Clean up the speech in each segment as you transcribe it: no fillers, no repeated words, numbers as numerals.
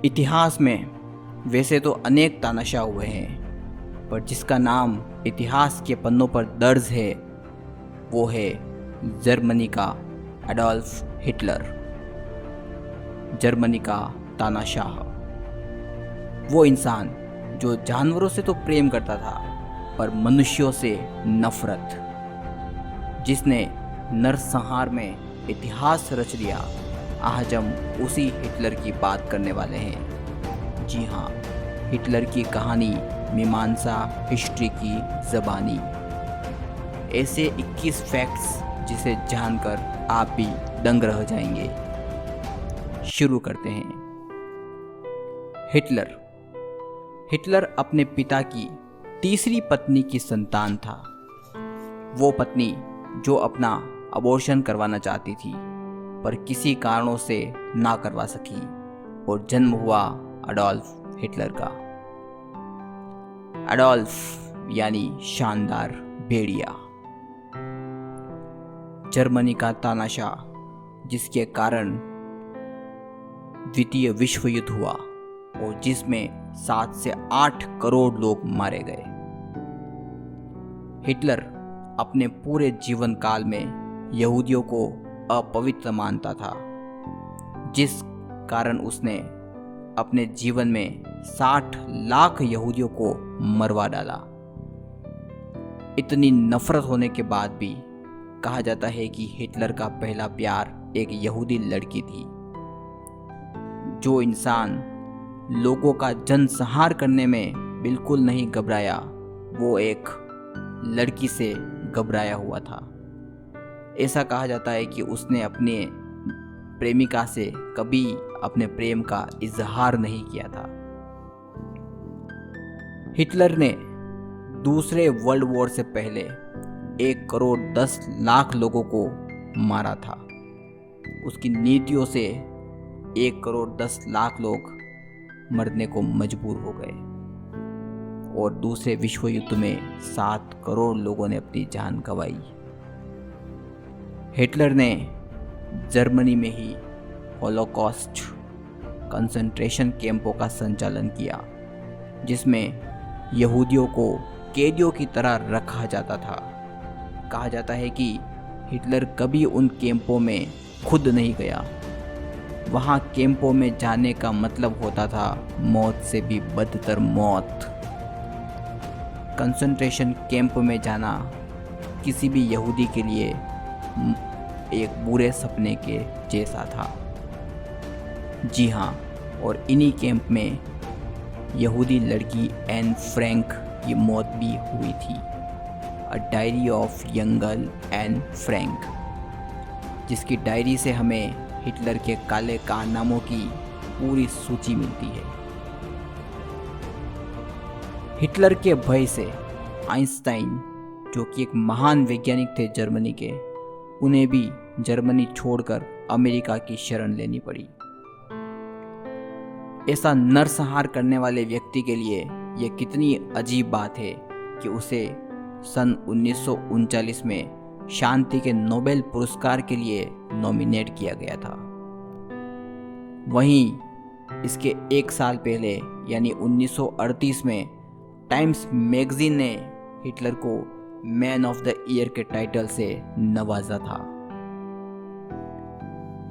इतिहास में वैसे तो अनेक तानाशाह हुए हैं, पर जिसका नाम इतिहास के पन्नों पर दर्ज है वो है जर्मनी का एडोल्फ हिटलर। जर्मनी का तानाशाह, वो इंसान जो जानवरों से तो प्रेम करता था पर मनुष्यों से नफरत, जिसने नरसंहार में इतिहास रच दिया। आज हम उसी हिटलर की बात करने वाले हैं। जी हाँ, हिटलर की कहानी मीमांसा हिस्ट्री की ज़बानी। ऐसे 21 फैक्ट्स जिसे जानकर आप भी दंग रह जाएंगे। शुरू करते हैं। हिटलर अपने पिता की तीसरी पत्नी की संतान था। वो पत्नी जो अपना अबॉर्शन करवाना चाहती थी पर किसी कारणों से ना करवा सकी और जन्म हुआ एडोल्फ हिटलर का। एडोल्फ यानी शानदार भेड़िया। जर्मनी का तानाशाह, जिसके कारण द्वितीय विश्व युद्ध हुआ और जिसमें 7 से 8 करोड़ लोग मारे गए। हिटलर अपने पूरे जीवन काल में यहूदियों को अपवित्र मानता था, जिस कारण उसने अपने जीवन में 60 लाख यहूदियों को मरवा डाला। इतनी नफरत होने के बाद भी कहा जाता है कि हिटलर का पहला प्यार एक यहूदी लड़की थी। जो इंसान लोगों का जनसंहार करने में बिल्कुल नहीं घबराया, वो एक लड़की से घबराया हुआ था। ऐसा कहा जाता है कि उसने अपने प्रेमिका से कभी अपने प्रेम का इजहार नहीं किया था। हिटलर ने दूसरे वर्ल्ड वॉर से पहले 1 करोड़ 10 लाख लोगों को मारा था। उसकी नीतियों से 1 करोड़ 10 लाख लोग मरने को मजबूर हो गए और दूसरे विश्व युद्ध में 7 करोड़ लोगों ने अपनी जान गंवाई। हिटलर ने जर्मनी में ही होलोकॉस्ट कंसंट्रेशन कैंपों का संचालन किया, जिसमें यहूदियों को कैदियों की तरह रखा जाता था। कहा जाता है कि हिटलर कभी उन कैंपों में खुद नहीं गया। वहाँ कैंपों में जाने का मतलब होता था मौत से भी बदतर मौत। कंसंट्रेशन कैंप में जाना किसी भी यहूदी के लिए एक बुरे सपने के जैसा था। जी हाँ, और इन्हीं कैंप में यहूदी लड़की एन फ्रैंक की मौत भी हुई थी। A diary of young girl Anne Frank, जिसकी डायरी से हमें हिटलर के काले कारनामों की पूरी सूची मिलती है। हिटलर के भय से आइंस्टाइन, जो कि एक महान वैज्ञानिक थे जर्मनी के, उन्हें भी जर्मनी छोड़कर अमेरिका की शरण लेनी पड़ी। ऐसा नरसंहार करने वाले व्यक्ति के लिए यह कितनी अजीब बात है कि उसे सन 1939 में शांति के नोबेल पुरस्कार के लिए नॉमिनेट किया गया था। वहीं इसके 1 साल पहले यानी 1938 में टाइम्स मैगजीन ने हिटलर को मैन ऑफ द ईयर के टाइटल से नवाजा था।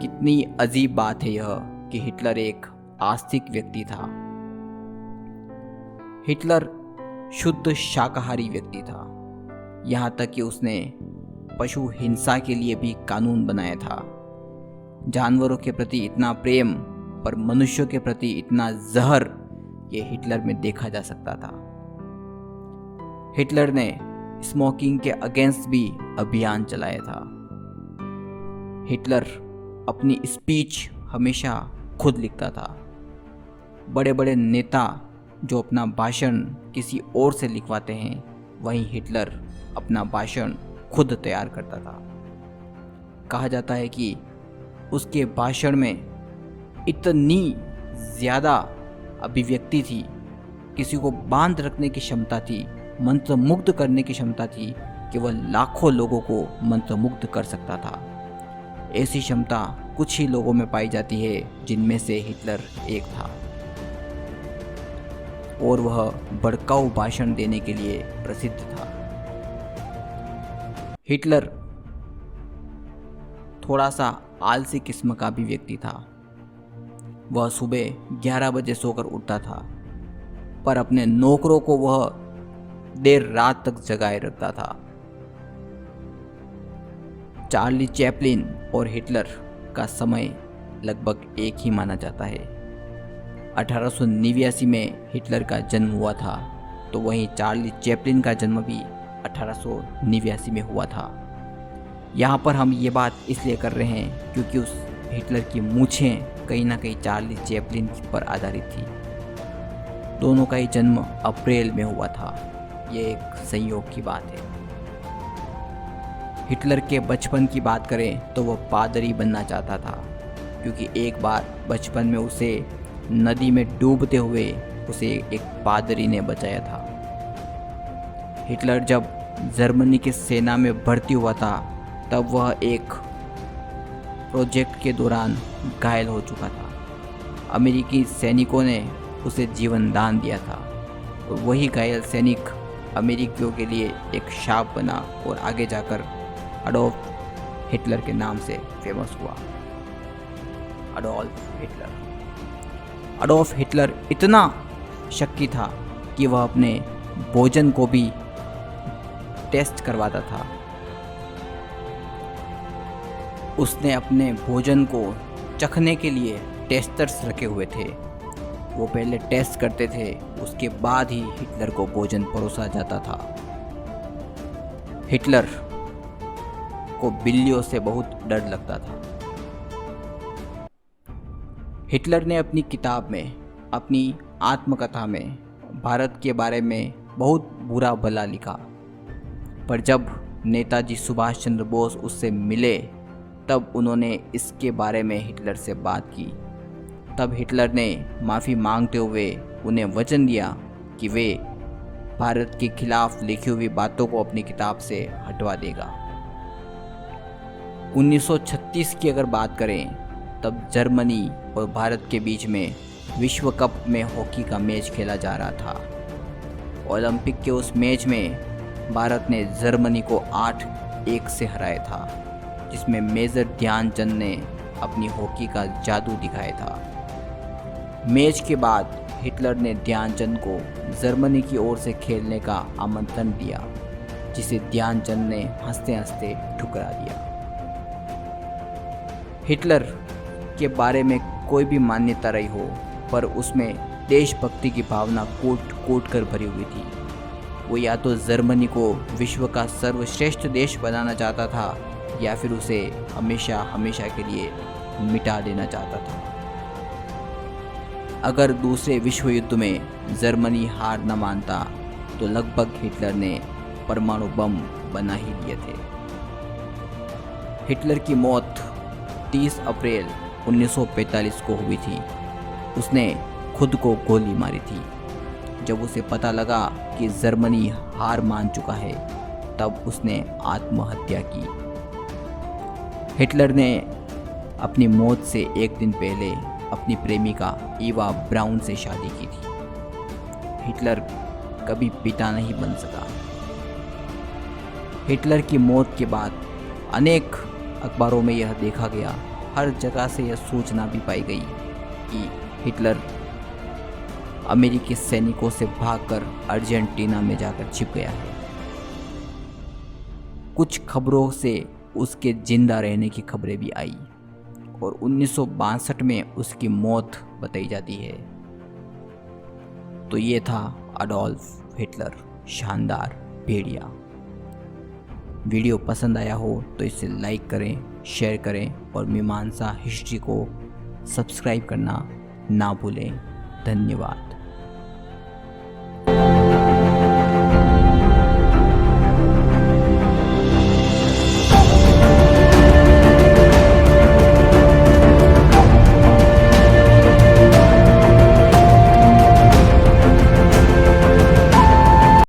कितनी अजीब बात है यह कि हिटलर एक आस्तिक व्यक्ति था। हिटलर शुद्ध शाकाहारी व्यक्ति था। यहाँ तक कि उसने पशु हिंसा के लिए भी कानून बनाया था। जानवरों के प्रति इतना प्रेम पर मनुष्यों के प्रति इतना जहर, ये हिटलर में देखा जा सकता था। हिटलर ने स्मोकिंग के अगेंस्ट भी अभियान चलाया था। हिटलर अपनी स्पीच हमेशा खुद लिखता था। बड़े बड़े नेता जो अपना भाषण किसी और से लिखवाते हैं, वहीं हिटलर अपना भाषण खुद तैयार करता था। कहा जाता है कि उसके भाषण में इतनी ज़्यादा अभिव्यक्ति थी, किसी को बांध रखने की क्षमता थी, मंत्रमुग्ध करने की क्षमता थी कि वह लाखों लोगों को मंत्रमुग्ध कर सकता था। ऐसी क्षमता कुछ ही लोगों में पाई जाती है, जिनमें से हिटलर एक था। और वह भड़काऊ भाषण देने के लिए प्रसिद्ध था। हिटलर थोड़ा सा आलसी किस्म का भी व्यक्ति था। वह सुबह 11 बजे सोकर उठता था, पर अपने नौकरों को वह देर रात तक जगाए रखता था। चार्ली चैपलिन और हिटलर का समय लगभग एक ही माना जाता है। 1889 में हिटलर का जन्म हुआ था, तो वहीं चार्ली चैपलिन का जन्म भी 1889 में हुआ था। यहाँ पर हम ये बात इसलिए कर रहे हैं क्योंकि उस हिटलर की मूछें कहीं ना कहीं चार्ली चैपलिन पर आधारित थी। दोनों का ही जन्म अप्रैल में हुआ था। ये एक संयोग की बात है। हिटलर के बचपन की बात करें तो वह पादरी बनना चाहता था, क्योंकि एक बार बचपन में उसे नदी में डूबते हुए उसे एक पादरी ने बचाया था। हिटलर जब जर्मनी की सेना में भर्ती हुआ था, तब वह एक प्रोजेक्ट के दौरान घायल हो चुका था। अमेरिकी सैनिकों ने उसे जीवन दान दिया था और वही घायल सैनिक अमेरिकियों के लिए एक शाप बना और आगे जाकर अडोल्फ हिटलर के नाम से फेमस हुआ। अडोल्फ हिटलर इतना शक्की था कि वह अपने भोजन को भी टेस्ट करवाता था। उसने अपने भोजन को चखने के लिए टेस्टर्स रखे हुए थे। वो पहले टेस्ट करते थे, उसके बाद ही हिटलर को भोजन परोसा जाता था। हिटलर को बिल्लियों से बहुत डर लगता था। हिटलर ने अपनी किताब में, अपनी आत्मकथा में भारत के बारे में बहुत बुरा भला लिखा, पर जब नेताजी सुभाष चंद्र बोस उससे मिले तब उन्होंने इसके बारे में हिटलर से बात की। तब हिटलर ने माफ़ी मांगते हुए उन्हें वचन दिया कि वे भारत के खिलाफ लिखी हुई बातों को अपनी किताब से हटवा देगा। 1936 की अगर बात करें, तब जर्मनी और भारत के बीच में विश्व कप में हॉकी का मैच खेला जा रहा था। ओलंपिक के उस मैच में भारत ने जर्मनी को 8-1 से हराया था, जिसमें मेजर ध्यानचंद ने अपनी हॉकी का जादू दिखाया था। मैच के बाद हिटलर ने ध्यानचंद को जर्मनी की ओर से खेलने का आमंत्रण दिया, जिसे ध्यानचंद ने हंसते हंसते ठुकरा दिया। हिटलर के बारे में कोई भी मान्यता रही हो, पर उसमें देशभक्ति की भावना कोट कोट कर भरी हुई थी। वो या तो जर्मनी को विश्व का सर्वश्रेष्ठ देश बनाना चाहता था, या फिर उसे हमेशा हमेशा के लिए मिटा देना चाहता था। अगर दूसरे विश्व युद्ध में जर्मनी हार न मानता, तो लगभग हिटलर ने परमाणु बम बना ही लिए थे। हिटलर की मौत 30 अप्रैल 1945 को हुई थी। उसने खुद को गोली मारी थी। जब उसे पता लगा कि जर्मनी हार मान चुका है, तब उसने आत्महत्या की। हिटलर ने अपनी मौत से एक दिन पहले अपनी प्रेमिका ईवा ब्राउन से शादी की थी। हिटलर कभी पिता नहीं बन सका। हिटलर की मौत के बाद अनेक अखबारों में यह देखा गया, हर जगह से यह सूचना भी पाई गई कि हिटलर अमेरिकी सैनिकों से भागकर अर्जेंटीना में जाकर छिप गया है। कुछ खबरों से उसके जिंदा रहने की खबरें भी आई और 1962 में उसकी मौत बताई जाती है। तो ये था अडोल्फ हिटलर, शानदार भेड़िया। वीडियो पसंद आया हो तो इसे लाइक करें, शेयर करें और मीमांसा हिस्ट्री को सब्सक्राइब करना ना भूलें। धन्यवाद।